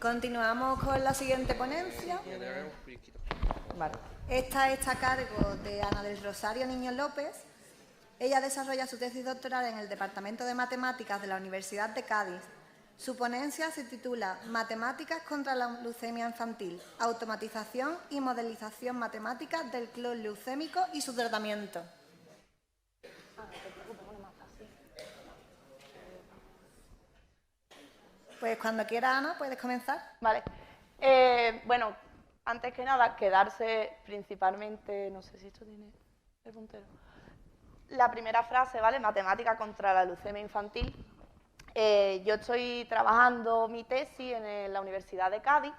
Continuamos con la siguiente ponencia. Vale. Esta está a cargo de Ana del Rosario Niño López. Ella desarrolla su tesis doctoral en el Departamento de Matemáticas de la Universidad de Cádiz. Su ponencia se titula Matemáticas contra la leucemia infantil, automatización y modelización matemática del clon leucémico y su tratamiento. Pues cuando quiera, Ana, puedes comenzar. Vale. Bueno, antes que nada, quedarse principalmente, no sé si esto tiene el puntero. La primera frase, ¿vale? Matemática contra la leucemia infantil. Yo estoy trabajando mi tesis en la Universidad de Cádiz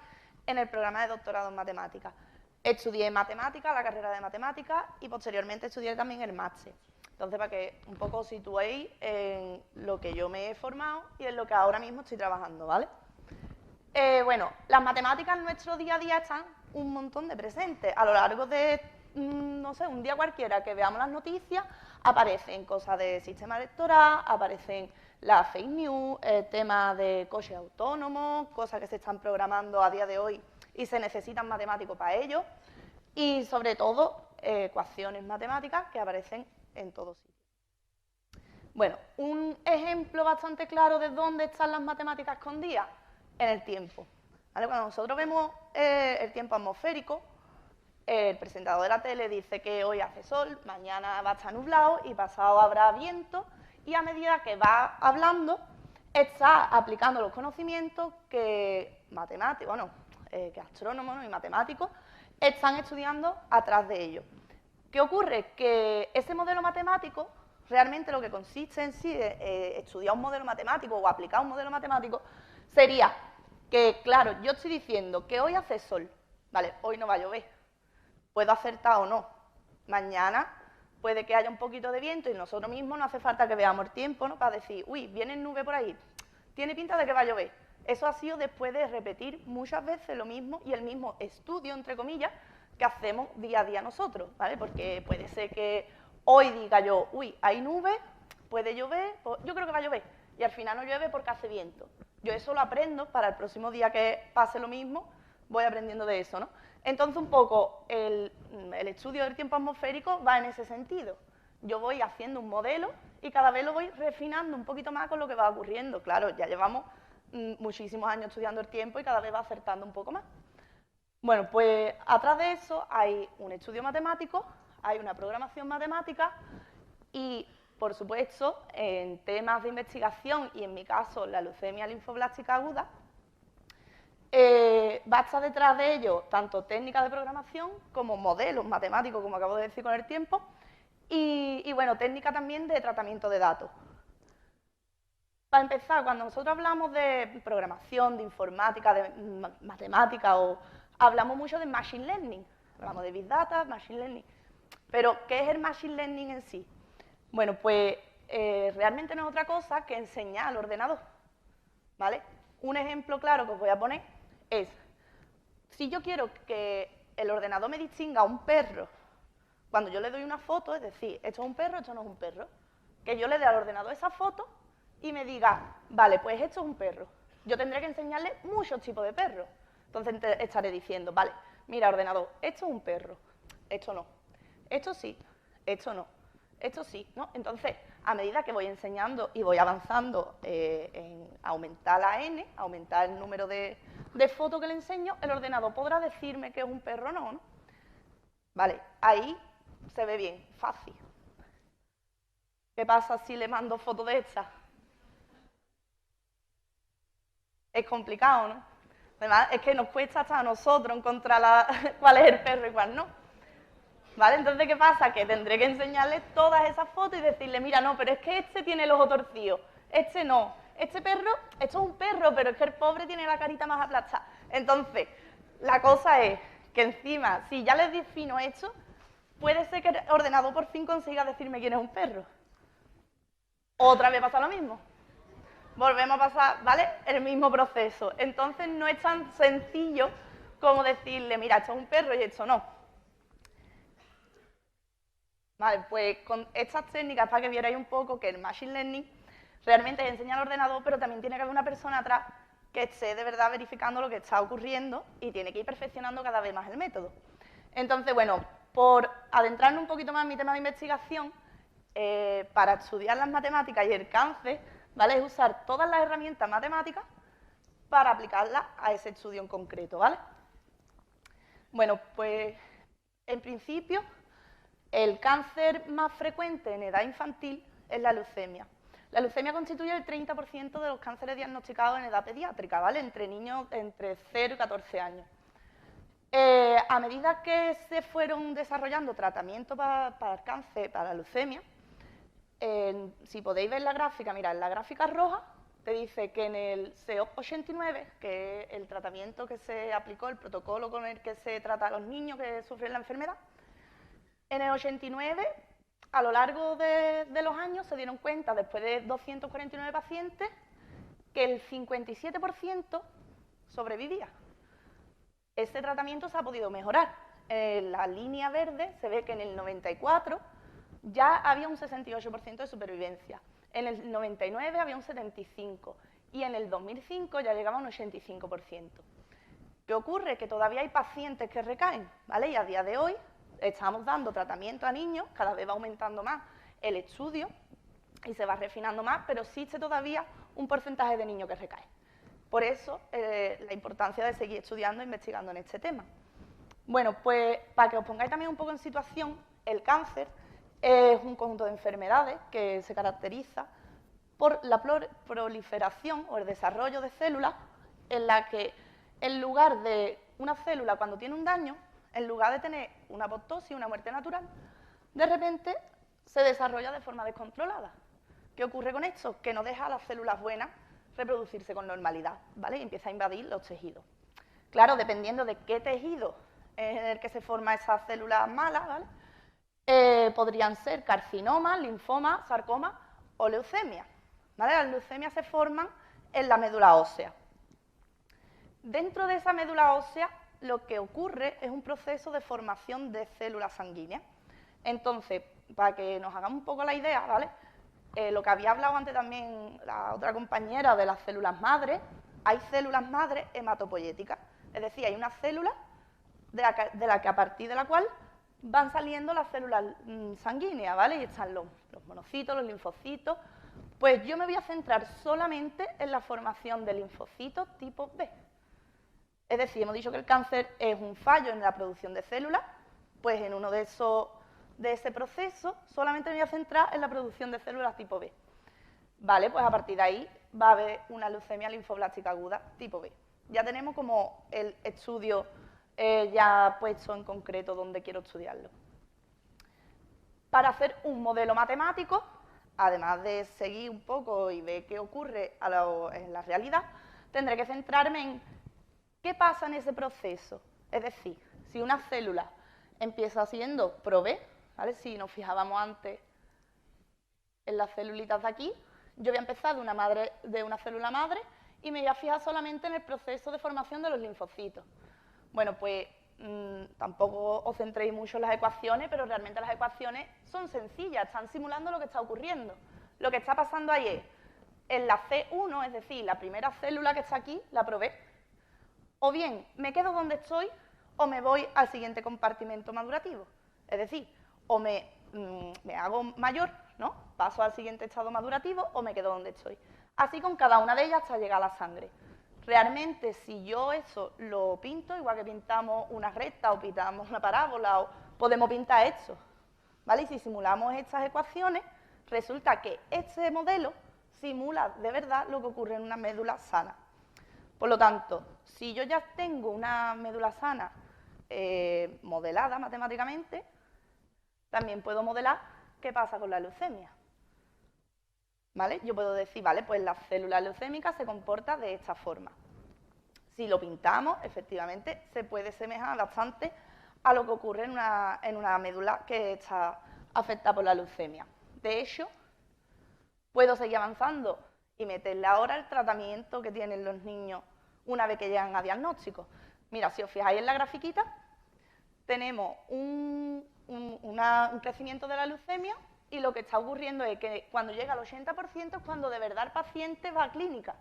en el programa de doctorado en matemáticas. Estudié matemáticas, la carrera de matemáticas, y posteriormente estudié también el máster. Entonces, para que un poco os situéis en lo que yo me he formado y en lo que ahora mismo estoy trabajando, ¿vale? Bueno, las matemáticas en nuestro día a día están un montón de presentes. A lo largo de, no sé, un día cualquiera que veamos las noticias, aparecen cosas de sistema electoral, aparecen las fake news, temas de coches autónomos, cosas que se están programando a día de hoy y se necesitan matemáticos para ello, y sobre todo ecuaciones matemáticas que aparecen en todos sitios. Bueno, un ejemplo bastante claro de dónde están las matemáticas escondidas, en el tiempo. ¿Vale? Cuando nosotros vemos el tiempo atmosférico, el presentador de la tele dice que hoy hace sol, mañana va a estar nublado y pasado habrá viento, y a medida que va hablando, está aplicando los conocimientos que matemáticos, bueno, que astrónomos y matemáticos están estudiando atrás de ello. ¿Qué ocurre? Que ese modelo matemático, realmente lo que consiste en sí de estudiar un modelo matemático o aplicar un modelo matemático, sería que, claro, yo estoy diciendo que hoy hace sol, ¿vale? Hoy no va a llover. Puedo acertar o no. Mañana puede que haya un poquito de viento y nosotros mismos no hace falta que veamos el tiempo, ¿no? Para decir, uy, viene nube por ahí, tiene pinta de que va a llover. Eso ha sido después de repetir muchas veces lo mismo y el mismo estudio, entre comillas, que hacemos día a día nosotros, ¿vale? Porque puede ser que hoy diga yo, uy, hay nube, puede llover, pues yo creo que va a llover, y al final no llueve porque hace viento. Yo eso lo aprendo para el próximo día que pase lo mismo, voy aprendiendo de eso, ¿no? Entonces, un poco, el estudio del tiempo atmosférico va en ese sentido. Yo voy haciendo un modelo y cada vez lo voy refinando un poquito más con lo que va ocurriendo. Claro, ya llevamos muchísimos años estudiando el tiempo y cada vez va acertando un poco más. Bueno, pues atrás de eso hay un estudio matemático, hay una programación matemática y, por supuesto, en temas de investigación y en mi caso la leucemia linfoblástica aguda, va a estar detrás de ello tanto técnicas de programación como modelos matemáticos, como acabo de decir con el tiempo, y bueno, técnica también de tratamiento de datos. Para empezar, cuando nosotros hablamos de programación, de informática, de matemática, hablamos mucho de Machine Learning, hablamos de Big Data, Machine Learning, pero ¿qué es el Machine Learning en sí? Bueno, pues realmente no es otra cosa que enseñar al ordenador, ¿vale? Un ejemplo claro que os voy a poner es, si yo quiero que el ordenador me distinga a un perro, cuando yo le doy una foto, es decir, esto es un perro, esto no es un perro, que yo le dé al ordenador esa foto y me diga, vale, pues esto es un perro. Yo tendré que enseñarle muchos tipos de perros. Entonces estaré diciendo, vale, mira, ordenador, esto es un perro, esto no, esto sí, esto no, esto sí, ¿no? Entonces, a medida que voy enseñando y voy avanzando en aumentar la n, aumentar el número de fotos que le enseño, el ordenador podrá decirme que es un perro o no, ¿no? Vale, ahí se ve bien, fácil. ¿Qué pasa si le mando fotos de estas? Es complicado, ¿no? Además, es que nos cuesta hasta a nosotros encontrar cuál es el perro y cuál no. ¿Vale? Entonces, ¿qué pasa? Que tendré que enseñarle todas esas fotos y decirle, mira, no, pero es que este tiene el ojo torcido, este no, este perro, esto es un perro, pero es que el pobre tiene la carita más aplastada. Entonces, la cosa es que encima, si ya les defino esto, puede ser que el ordenador por fin consiga decirme quién es un perro. Otra vez pasa lo mismo. Volvemos a pasar, ¿vale? El mismo proceso. Entonces, no es tan sencillo como decirle, mira, esto es un perro y esto no. Vale, pues con estas técnicas, para que vierais un poco que el Machine Learning realmente es enseñar al ordenador, pero también tiene que haber una persona atrás que esté de verdad verificando lo que está ocurriendo y tiene que ir perfeccionando cada vez más el método. Entonces, bueno, por adentrarme un poquito más en mi tema de investigación, para estudiar las matemáticas y el cáncer, ¿vale? Es usar todas las herramientas matemáticas para aplicarlas a ese estudio en concreto, ¿vale? Bueno, pues en principio el cáncer más frecuente en edad infantil es la leucemia. La leucemia constituye el 30% de los cánceres diagnosticados en edad pediátrica, ¿vale? Entre niños entre 0 y 14 años. A medida que se fueron desarrollando tratamientos para el cáncer, para la leucemia, si podéis ver la gráfica, mira, en la gráfica roja te dice que en el COP89, que es el tratamiento que se aplicó, el protocolo con el que se trata a los niños que sufren la enfermedad, en el 89, a lo largo de los años, se dieron cuenta, después de 249 pacientes, que el 57% sobrevivía. Este tratamiento se ha podido mejorar. En la línea verde se ve que en el 94 ya había un 68% de supervivencia. En el 99 había un 75% y en el 2005 ya llegaba a un 85%. ¿Qué ocurre? Que todavía hay pacientes que recaen, ¿vale? Y a día de hoy estamos dando tratamiento a niños, cada vez va aumentando más el estudio y se va refinando más, pero existe todavía un porcentaje de niños que recae. Por eso, la importancia de seguir estudiando e investigando en este tema. Bueno, pues para que os pongáis también un poco en situación, el cáncer es un conjunto de enfermedades que se caracteriza por la proliferación o el desarrollo de células en la que, en lugar de una célula cuando tiene un daño, en lugar de tener una apoptosis, una muerte natural, de repente se desarrolla de forma descontrolada. ¿Qué ocurre con esto? Que no deja a las células buenas reproducirse con normalidad, ¿vale? Y empieza a invadir los tejidos. Claro, dependiendo de qué tejido es en el que se forman esas células malas, ¿vale? Podrían ser carcinomas, linfomas, sarcomas o leucemia, ¿vale? Las leucemias se forman en la médula ósea. Dentro de esa médula ósea, lo que ocurre es un proceso de formación de células sanguíneas. Entonces, para que nos hagamos un poco la idea, ¿vale? Lo que había hablado antes también la otra compañera de las células madres, hay células madres hematopoyéticas, es decir, hay una célula de la que a partir de la cual van saliendo las células sanguíneas, ¿vale? Y están los monocitos, los linfocitos. Pues yo me voy a centrar solamente en la formación de linfocitos tipo B. Es decir, hemos dicho que el cáncer es un fallo en la producción de células, pues en uno de ese proceso solamente me voy a centrar en la producción de células tipo B. Vale, pues a partir de ahí va a haber una leucemia linfoblástica aguda tipo B. Ya tenemos como el estudio ya puesto en concreto donde quiero estudiarlo. Para hacer un modelo matemático, además de seguir un poco y ver qué ocurre en la realidad, tendré que centrarme en qué pasa en ese proceso. Es decir, si una célula empieza siendo pro-B, ¿vale? Si nos fijábamos antes en las celulitas de aquí, yo voy a empezar de una célula madre y me voy a fijar solamente en el proceso de formación de los linfocitos. Bueno, pues tampoco os centréis mucho en las ecuaciones, pero realmente las ecuaciones son sencillas, están simulando lo que está ocurriendo. Lo que está pasando ahí es, en la C1, es decir, la primera célula que está aquí, la pro-B, o bien me quedo donde estoy o me voy al siguiente compartimento madurativo. Es decir, o me hago mayor, ¿no? Paso al siguiente estado madurativo o me quedo donde estoy. Así con cada una de ellas hasta llegar a la sangre. Realmente, si yo eso lo pinto, igual que pintamos una recta o pintamos una parábola, podemos pintar esto, ¿vale? Y si simulamos estas ecuaciones, resulta que este modelo simula de verdad lo que ocurre en una médula sana. Por lo tanto, si yo ya tengo una médula sana modelada matemáticamente, también puedo modelar qué pasa con la leucemia. ¿Vale? Yo puedo decir, vale, pues la célula leucémica se comporta de esta forma. Si lo pintamos, efectivamente, se puede semejar bastante a lo que ocurre en una médula que está afectada por la leucemia. De hecho, puedo seguir avanzando y meterle ahora el tratamiento que tienen los niños una vez que llegan a diagnóstico. Mira, si os fijáis en la grafiquita, tenemos un crecimiento de la leucemia y lo que está ocurriendo es que cuando llega al 80% es cuando de verdad el paciente va a clínica.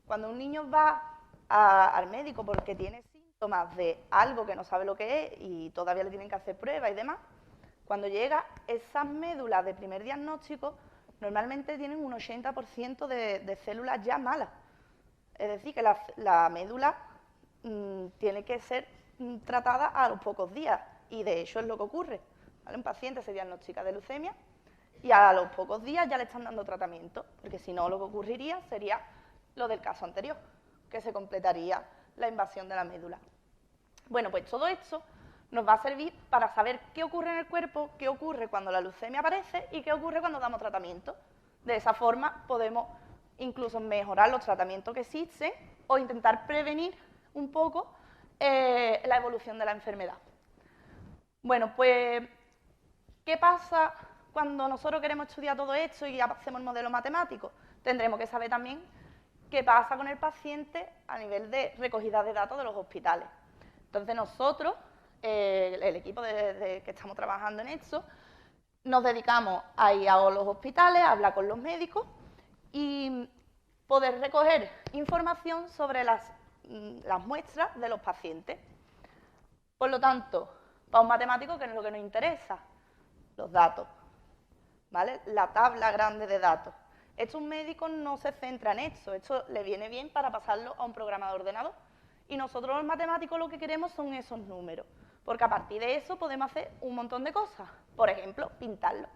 Cuando un niño va al médico porque tiene síntomas de algo que no sabe lo que es y todavía le tienen que hacer pruebas y demás, cuando llega, esas médulas de primer diagnóstico normalmente tienen un 80% de células ya malas. Es decir, que la médula tiene que ser tratada a los pocos días, y de hecho es lo que ocurre, ¿vale? Un paciente se diagnostica de leucemia y a los pocos días ya le están dando tratamiento, porque si no lo que ocurriría sería lo del caso anterior, que se completaría la invasión de la médula. Bueno, pues todo esto nos va a servir para saber qué ocurre en el cuerpo, qué ocurre cuando la leucemia aparece y qué ocurre cuando damos tratamiento. De esa forma podemos incluso mejorar los tratamientos que existen o intentar prevenir un poco la evolución de la enfermedad. Bueno, pues, ¿qué pasa cuando nosotros queremos estudiar todo esto y hacemos el modelo matemático? Tendremos que saber también qué pasa con el paciente a nivel de recogida de datos de los hospitales. Entonces nosotros, el equipo que estamos trabajando en esto, nos dedicamos a ir a los hospitales, a hablar con los médicos y poder recoger información sobre las muestras de los pacientes. Por lo tanto, para un matemático, ¿qué es lo que nos interesa? Los datos, ¿vale? La tabla grande de datos. Esto un médico no se centra en esto le viene bien para pasarlo a un programa de ordenador. Y nosotros los matemáticos lo que queremos son esos números, porque a partir de eso podemos hacer un montón de cosas. Por ejemplo, pintarlo.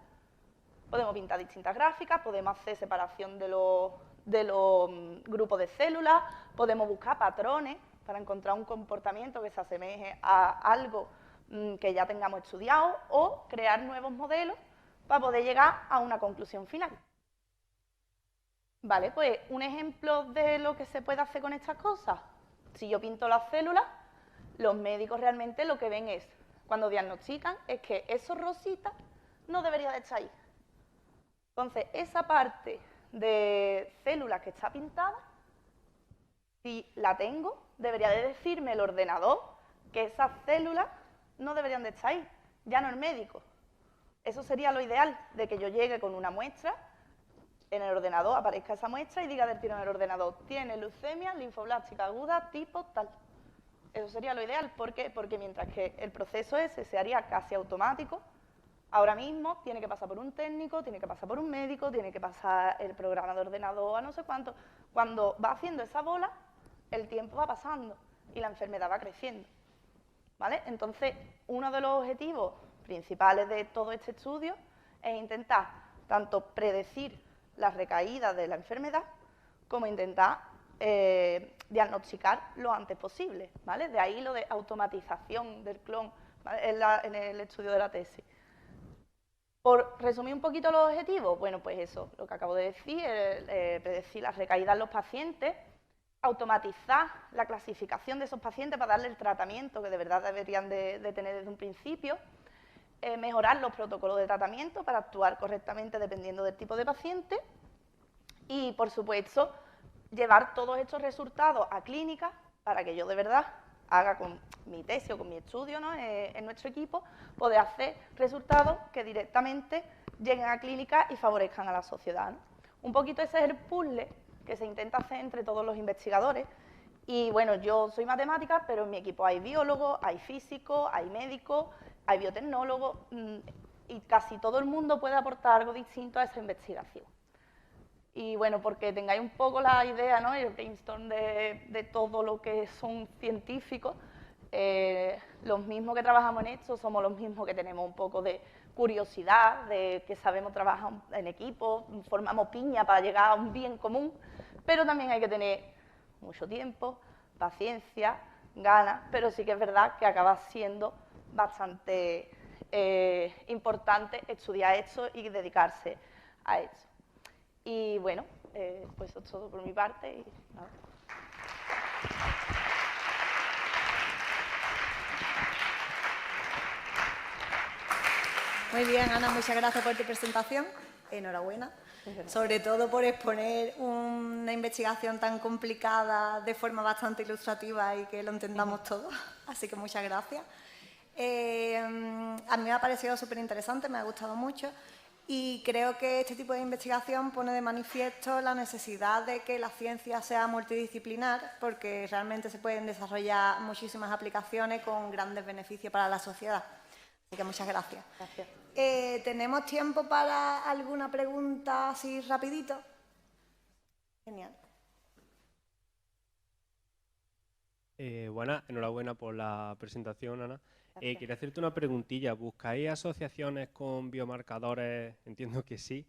Podemos pintar distintas gráficas, podemos hacer separación de los grupos de células, podemos buscar patrones para encontrar un comportamiento que se asemeje a algo que ya tengamos estudiado o crear nuevos modelos para poder llegar a una conclusión final. Vale, pues un ejemplo de lo que se puede hacer con estas cosas. Si yo pinto las células, los médicos realmente lo que ven es, cuando diagnostican, es que esos rositas no deberían de estar ahí. Entonces, esa parte de células que está pintada, si la tengo, debería de decirme el ordenador que esas células no deberían de estar ahí, ya no el médico. Eso sería lo ideal, de que yo llegue con una muestra, en el ordenador aparezca esa muestra y diga del tiro en el ordenador, tiene leucemia linfoblástica aguda tipo tal. Eso sería lo ideal. ¿Por qué? Porque mientras que el proceso ese se haría casi automático, ahora mismo tiene que pasar por un técnico, tiene que pasar por un médico, tiene que pasar el programa de ordenador a no sé cuánto. Cuando va haciendo esa bola, el tiempo va pasando y la enfermedad va creciendo, ¿vale? Entonces, uno de los objetivos principales de todo este estudio es intentar tanto predecir las recaídas de la enfermedad como intentar diagnosticar lo antes posible, ¿vale? De ahí lo de automatización del clon, ¿vale? en el estudio de la tesis. Por resumir un poquito los objetivos, bueno, pues eso, lo que acabo de decir, predecir las recaídas en los pacientes, automatizar la clasificación de esos pacientes para darle el tratamiento que de verdad deberían de tener desde un principio, mejorar los protocolos de tratamiento para actuar correctamente dependiendo del tipo de paciente y, por supuesto, llevar todos estos resultados a clínica para que yo de verdad haga con mi tesis o con mi estudio, ¿no? En nuestro equipo, poder hacer resultados que directamente lleguen a clínica y favorezcan a la sociedad, ¿no? Un poquito ese es el puzzle que se intenta hacer entre todos los investigadores. Y bueno, yo soy matemática, pero en mi equipo hay biólogos, hay físicos, hay médicos, hay biotecnólogos y casi todo el mundo puede aportar algo distinto a esa investigación. Y bueno, porque tengáis un poco la idea, ¿no? El brainstorm de todo lo que son científicos, los mismos que trabajamos en esto somos los mismos que tenemos un poco de curiosidad, de que sabemos trabajar en equipo, formamos piña para llegar a un bien común, pero también hay que tener mucho tiempo, paciencia, ganas, pero sí que es verdad que acaba siendo bastante importante estudiar esto y dedicarse a esto. Y bueno, pues eso es todo por mi parte. Y nada. Muy bien, Ana, muchas gracias por tu presentación. Enhorabuena, sobre todo por exponer una investigación tan complicada de forma bastante ilustrativa y que lo entendamos todos. Así que muchas gracias. A mí me ha parecido súper interesante, me ha gustado mucho. Y creo que este tipo de investigación pone de manifiesto la necesidad de que la ciencia sea multidisciplinar, porque realmente se pueden desarrollar muchísimas aplicaciones con grandes beneficios para la sociedad. Así que muchas gracias. Gracias. ¿Tenemos tiempo para alguna pregunta así rapidito? Genial. Buenas, enhorabuena por la presentación, Ana. Quería hacerte una preguntilla. ¿Buscáis asociaciones con biomarcadores? Entiendo que sí.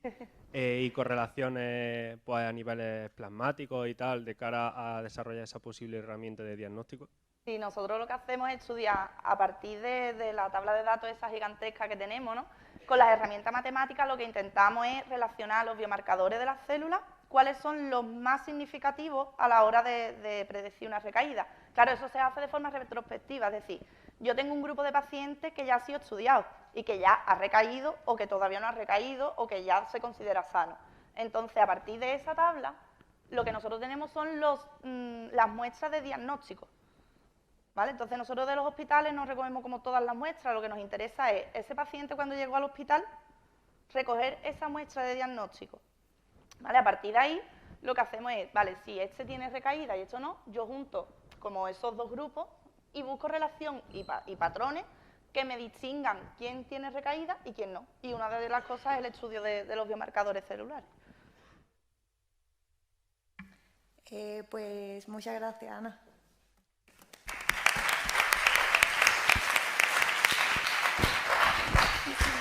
Y correlaciones pues, a niveles plasmáticos y tal, de cara a desarrollar esa posible herramienta de diagnóstico. Sí, nosotros lo que hacemos es estudiar a partir de la tabla de datos esa gigantesca que tenemos, ¿no? Con las herramientas matemáticas lo que intentamos es relacionar los biomarcadores de las células, cuáles son los más significativos a la hora de predecir una recaída. Claro, eso se hace de forma retrospectiva, es decir, yo tengo un grupo de pacientes que ya ha sido estudiado y que ya ha recaído o que todavía no ha recaído o que ya se considera sano. Entonces, a partir de esa tabla, lo que nosotros tenemos son las muestras de diagnóstico. ¿Vale? Entonces, nosotros de los hospitales no recogemos como todas las muestras, lo que nos interesa es ese paciente cuando llegó al hospital, recoger esa muestra de diagnóstico. ¿Vale? A partir de ahí, lo que hacemos es, vale, si este tiene recaída y esto no, yo junto como esos dos grupos y busco relación y patrones que me distingan quién tiene recaída y quién no. Y una de las cosas es el estudio de los biomarcadores celulares. Pues muchas gracias, Ana. Sí.